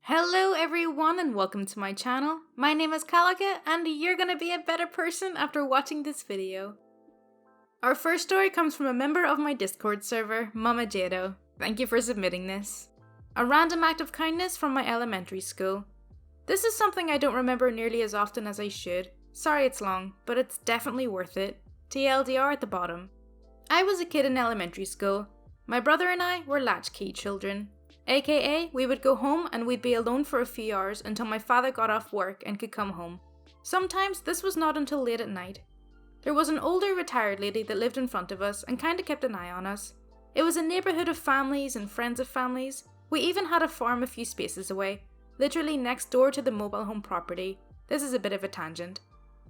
Hello everyone and welcome to my channel. My name is Kalika and you're gonna be a better person after watching this video. Our first story comes from a member of my Discord server, Mama Jado. Thank you for submitting this. A random act of kindness from my elementary school. This is something I don't remember nearly as often as I should. Sorry it's long, but it's definitely worth it. TLDR at the bottom. I was a kid in elementary school. My brother and I were latchkey children. AKA, we would go home and we'd be alone for a few hours until my father got off work and could come home. Sometimes this was not until late at night. There was an older retired lady that lived in front of us and kinda kept an eye on us. It was a neighbourhood of families and friends of families. We even had a farm a few spaces away, literally next door to the mobile home property. This is a bit of a tangent.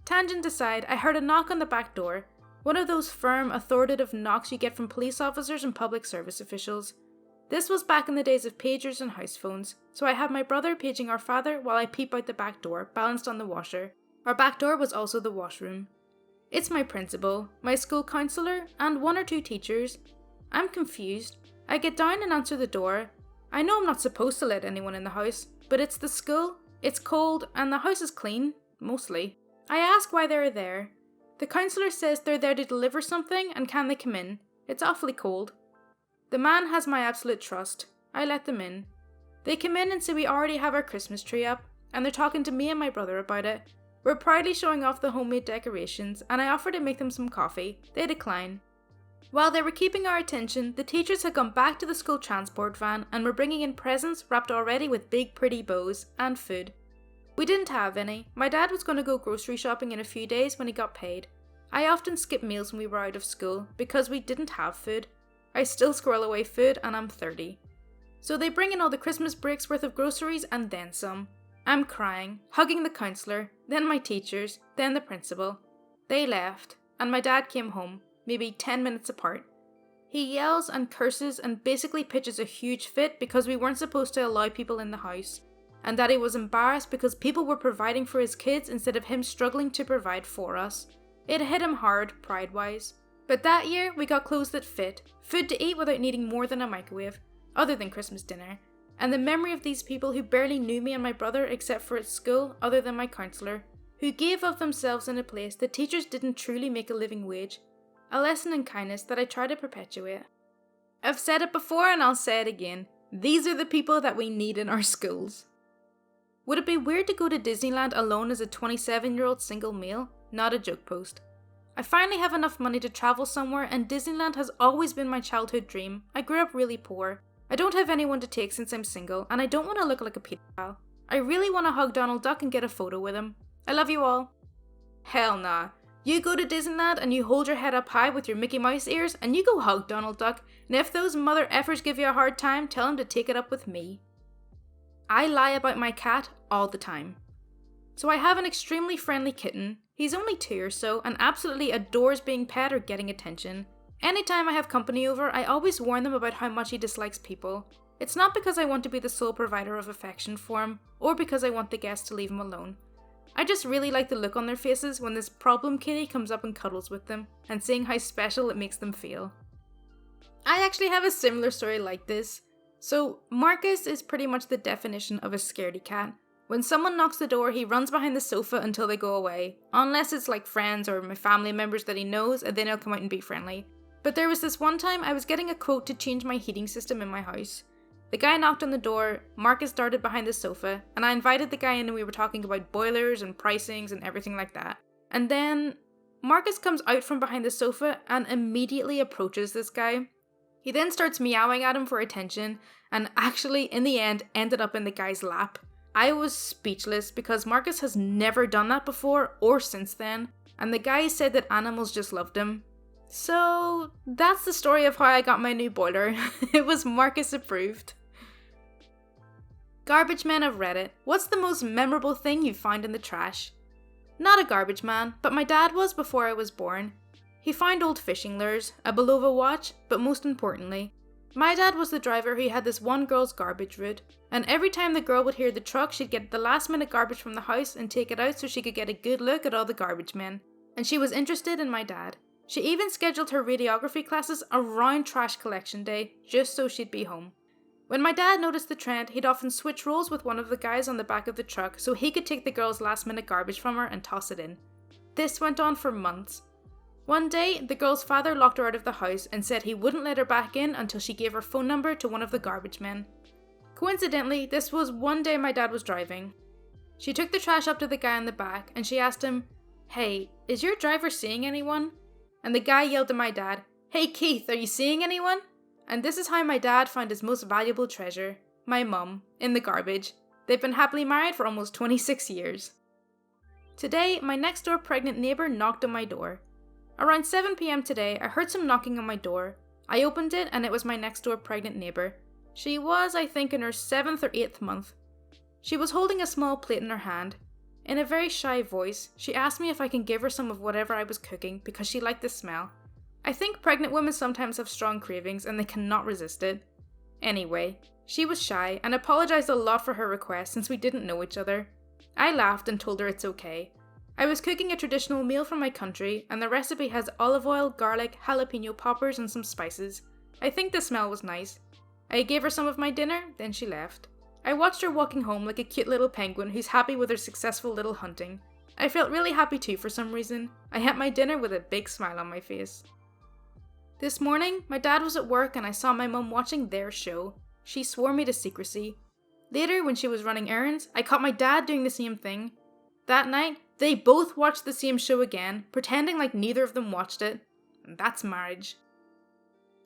Tangent aside, I heard a knock on the back door. One of those firm, authoritative knocks you get from police officers and public service officials. This was back in the days of pagers and house phones, so I had my brother paging our father while I peep out the back door, balanced on the washer. Our back door was also the washroom. It's my principal, my school counsellor, and one or two teachers. I'm confused. I get down and answer the door. I know I'm not supposed to let anyone in the house, but it's the school, it's cold, and the house is clean, mostly. I ask why they're there. The counsellor says they're there to deliver something and can they come in. It's awfully cold. The man has my absolute trust. I let them in. They come in and say we already have our Christmas tree up, and they're talking to me and my brother about it. We're proudly showing off the homemade decorations, and I offer to make them some coffee. They decline. While they were keeping our attention, the teachers had gone back to the school transport van and were bringing in presents wrapped already with big pretty bows, and food. We didn't have any. My dad was going to go grocery shopping in a few days when he got paid. I often skip meals when we were out of school, because we didn't have food. I still squirrel away food and I'm 30. So they bring in all the Christmas breaks worth of groceries and then some. I'm crying, hugging the counsellor, then my teachers, then the principal. They left, and my dad came home, maybe 10 minutes apart. He yells and curses and basically pitches a huge fit because we weren't supposed to allow people in the house, and that he was embarrassed because people were providing for his kids instead of him struggling to provide for us. It hit him hard, pride-wise. But that year, we got clothes that fit, food to eat without needing more than a microwave, other than Christmas dinner, and the memory of these people who barely knew me and my brother except for at school, other than my counsellor, who gave of themselves in a place that teachers didn't truly make a living wage, a lesson in kindness that I try to perpetuate. I've said it before and I'll say it again, these are the people that we need in our schools. Would it be weird to go to Disneyland alone as a 27-year-old single male? Not a joke post. I finally have enough money to travel somewhere and Disneyland has always been my childhood dream. I grew up really poor. I don't have anyone to take since I'm single and I don't want to look like a pedophile. I really want to hug Donald Duck and get a photo with him. I love you all. Hell nah. You go to Disneyland and you hold your head up high with your Mickey Mouse ears and you go hug Donald Duck, and if those mother effers give you a hard time, tell them to take it up with me. I lie about my cat all the time. So I have an extremely friendly kitten. He's only 2 or so and absolutely adores being pet or getting attention. Anytime I have company over, I always warn them about how much he dislikes people. It's not because I want to be the sole provider of affection for him, or because I want the guests to leave him alone. I just really like the look on their faces when this problem kitty comes up and cuddles with them, and seeing how special it makes them feel. I actually have a similar story like this. So, Marcus is pretty much the definition of a scaredy cat. When someone knocks the door, he runs behind the sofa until they go away. Unless it's like friends or my family members that he knows, and then he'll come out and be friendly. But there was this one time I was getting a quote to change my heating system in my house. The guy knocked on the door, Marcus darted behind the sofa, and I invited the guy in and we were talking about boilers and pricings and everything like that. And then Marcus comes out from behind the sofa and immediately approaches this guy. He then starts meowing at him for attention, and actually in the end ended up in the guy's lap. I was speechless because Marcus has never done that before or since then, and the guy said that animals just loved him. So that's the story of how I got my new boiler. It was Marcus approved. Garbage men of Reddit. What's the most memorable thing you found in the trash? Not a garbage man, but my dad was before I was born. He found old fishing lures, a Belova watch, but most importantly, my dad was the driver who had this one girl's garbage route, and every time the girl would hear the truck, she'd get the last minute garbage from the house and take it out so she could get a good look at all the garbage men. And she was interested in my dad. She even scheduled her radiography classes around trash collection day, just so she'd be home. When my dad noticed the trend, he'd often switch roles with one of the guys on the back of the truck so he could take the girl's last minute garbage from her and toss it in. This went on for months. One day, the girl's father locked her out of the house and said he wouldn't let her back in until she gave her phone number to one of the garbage men. Coincidentally, this was one day my dad was driving. She took the trash up to the guy in the back and she asked him, "Hey, is your driver seeing anyone?" And the guy yelled at my dad, "Hey Keith, are you seeing anyone?" And this is how my dad found his most valuable treasure, my mum, in the garbage. They've been happily married for almost 26 years. Today, my next door pregnant neighbour knocked on my door. Around 7 PM today, I heard some knocking on my door. I opened it and it was my next door pregnant neighbour. She was, I think, in her 7th or 8th month. She was holding a small plate in her hand. In a very shy voice, she asked me if I can give her some of whatever I was cooking because she liked the smell. I think pregnant women sometimes have strong cravings and they cannot resist it. Anyway, she was shy and apologised a lot for her request since we didn't know each other. I laughed and told her it's okay. I was cooking a traditional meal from my country and the recipe has olive oil, garlic, jalapeno poppers and some spices. I think the smell was nice. I gave her some of my dinner, then she left. I watched her walking home like a cute little penguin who's happy with her successful little hunting. I felt really happy too for some reason. I had my dinner with a big smile on my face. This morning, my dad was at work and I saw my mum watching their show. She swore me to secrecy. Later, when she was running errands, I caught my dad doing the same thing. That night, they both watched the same show again, pretending like neither of them watched it. And that's marriage.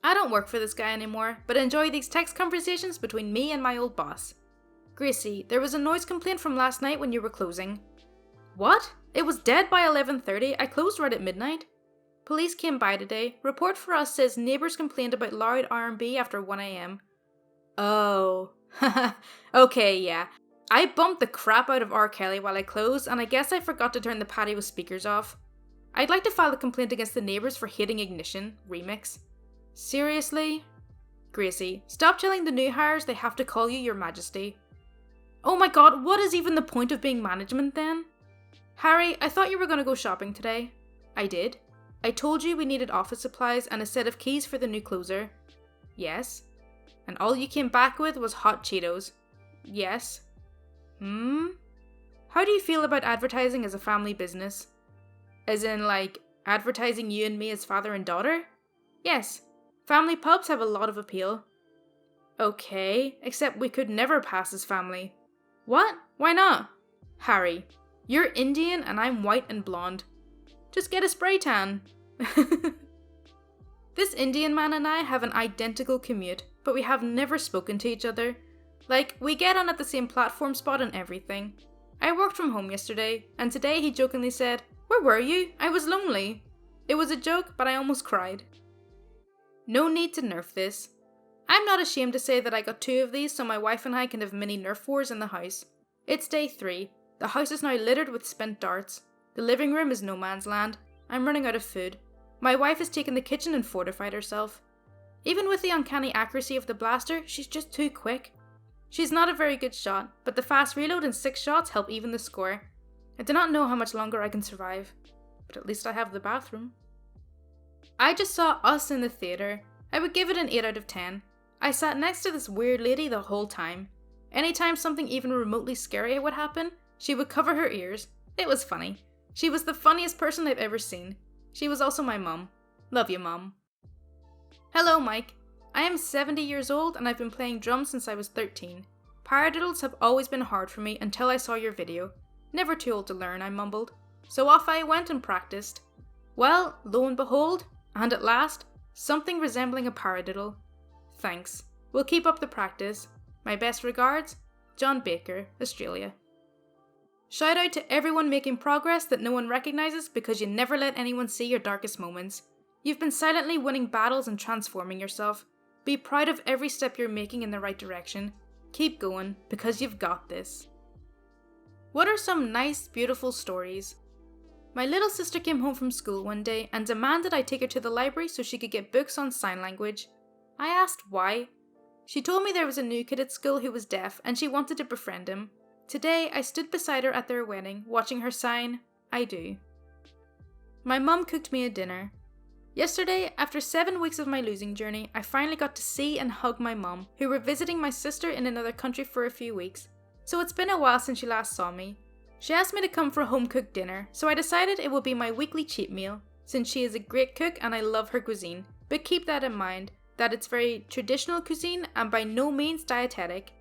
I don't work for this guy anymore, but enjoy these text conversations between me and my old boss. "Gracie, there was a noise complaint from last night when you were closing." "What? It was dead by 11:30, I closed right at midnight." "Police came by today. Report for us says neighbours complained about loud R&B after 1 AM. "Oh, haha, okay, yeah. I bumped the crap out of R. Kelly while I closed, and I guess I forgot to turn the patio speakers off. I'd like to file a complaint against the neighbours for hating Ignition, remix." "Seriously?" "Gracie, stop telling the new hires they have to call you Your Majesty." "Oh my god, what is even the point of being management then?" "Harry, I thought you were going to go shopping today." "I did. I told you we needed office supplies and a set of keys for the new closer." "Yes." "And all you came back with was hot Cheetos." "Yes." How do you feel about advertising as a family business?" "As in, like, advertising you and me as father and daughter?" "Yes. Family pubs have a lot of appeal." "Okay, except we could never pass as family." "What? Why not?" "Harry, you're Indian and I'm white and blonde. Just get a spray tan." This Indian man and I have an identical commute, but we have never spoken to each other. Like, we get on at the same platform spot and everything. I worked from home yesterday, and today he jokingly said, "Where were you? I was lonely." It was a joke, but I almost cried. No need to nerf this. I'm not ashamed to say that I got 2 of these so my wife and I can have mini Nerf wars in the house. It's day 3. The house is now littered with spent darts. The living room is no man's land. I'm running out of food. My wife has taken the kitchen and fortified herself. Even with the uncanny accuracy of the blaster, she's just too quick. She's not a very good shot, but the fast reload and 6 shots help even the score. I do not know how much longer I can survive, but at least I have the bathroom. I just saw Us in the theatre. I would give it an 8 out of 10. I sat next to this weird lady the whole time. Anytime something even remotely scary would happen, she would cover her ears. It was funny. She was the funniest person I've ever seen. She was also my mum. Love you, Mum. Hello, Mike. I am 70 years old and I've been playing drums since I was 13. Paradiddles have always been hard for me until I saw your video. Never too old to learn, I mumbled. So off I went and practiced. Well, lo and behold, and at last, something resembling a paradiddle. Thanks. We'll keep up the practice. My best regards, John Baker, Australia. Shout out to everyone making progress that no one recognises because you never let anyone see your darkest moments. You've been silently winning battles and transforming yourself. Be proud of every step you're making in the right direction. Keep going, because you've got this. What are some nice, beautiful stories? My little sister came home from school one day and demanded I take her to the library so she could get books on sign language. I asked why. She told me there was a new kid at school who was deaf and she wanted to befriend him. Today, I stood beside her at their wedding, watching her sign, "I do." My mum cooked me a dinner. Yesterday, after 7 weeks of my losing journey, I finally got to see and hug my mum, who were visiting my sister in another country for a few weeks. So it's been a while since she last saw me. She asked me to come for a home-cooked dinner, so I decided it would be my weekly cheat meal, since she is a great cook and I love her cuisine. But keep that in mind, that it's very traditional cuisine and by no means dietetic.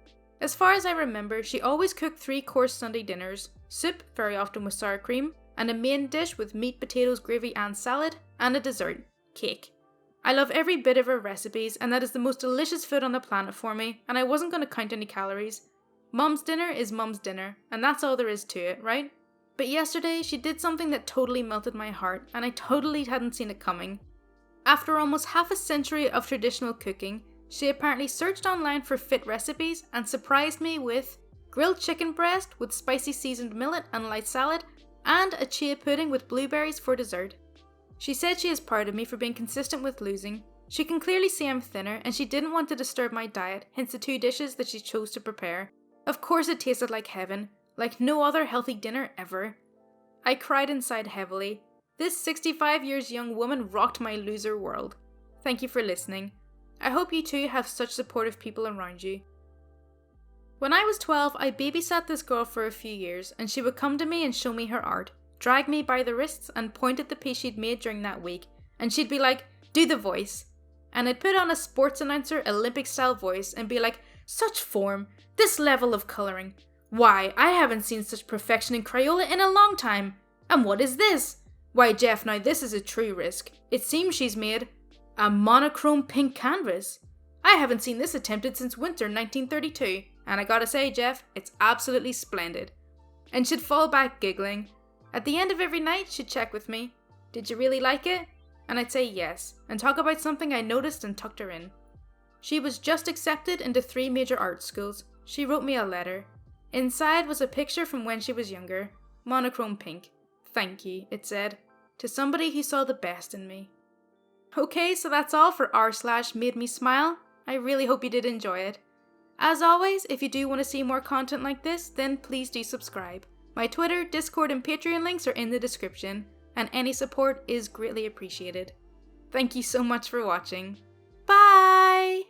As far as I remember, she always cooked 3-course Sunday dinners, soup, very often with sour cream, and a main dish with meat, potatoes, gravy and salad, and a dessert, cake. I love every bit of her recipes, and that is the most delicious food on the planet for me, and I wasn't going to count any calories. Mum's dinner is mum's dinner, and that's all there is to it, right? But yesterday, she did something that totally melted my heart, and I totally hadn't seen it coming. After almost half a century of traditional cooking, she apparently searched online for fit recipes and surprised me with grilled chicken breast with spicy seasoned millet and light salad, and a chia pudding with blueberries for dessert. She said she is proud of me for being consistent with losing. She can clearly see I'm thinner and she didn't want to disturb my diet, hence the 2 dishes that she chose to prepare. Of course it tasted like heaven, like no other healthy dinner ever. I cried inside heavily. This 65 years young woman rocked my loser world. Thank you for listening. I hope you too have such supportive people around you. When I was 12, I babysat this girl for a few years, and she would come to me and show me her art, drag me by the wrists and point at the piece she'd made during that week, and she'd be like, "Do the voice." And I'd put on a sports announcer Olympic style voice and be like, "Such form, this level of colouring. Why, I haven't seen such perfection in Crayola in a long time. And what is this? Why, Jeff, now this is a true risk. It seems she's made a monochrome pink canvas. I haven't seen this attempted since winter 1932. And I gotta say, Jeff, it's absolutely splendid." And she'd fall back giggling. At the end of every night, she'd check with me. "Did you really like it?" And I'd say yes, and talk about something I noticed and tucked her in. She was just accepted into 3 major art schools. She wrote me a letter. Inside was a picture from when she was younger. Monochrome pink. "Thank you," it said, "to somebody who saw the best in me." Okay, so that's all for r/MadeMeSmile. I really hope you did enjoy it. As always, if you do want to see more content like this, then please do subscribe. My Twitter, Discord and Patreon links are in the description, and any support is greatly appreciated. Thank you so much for watching. Bye!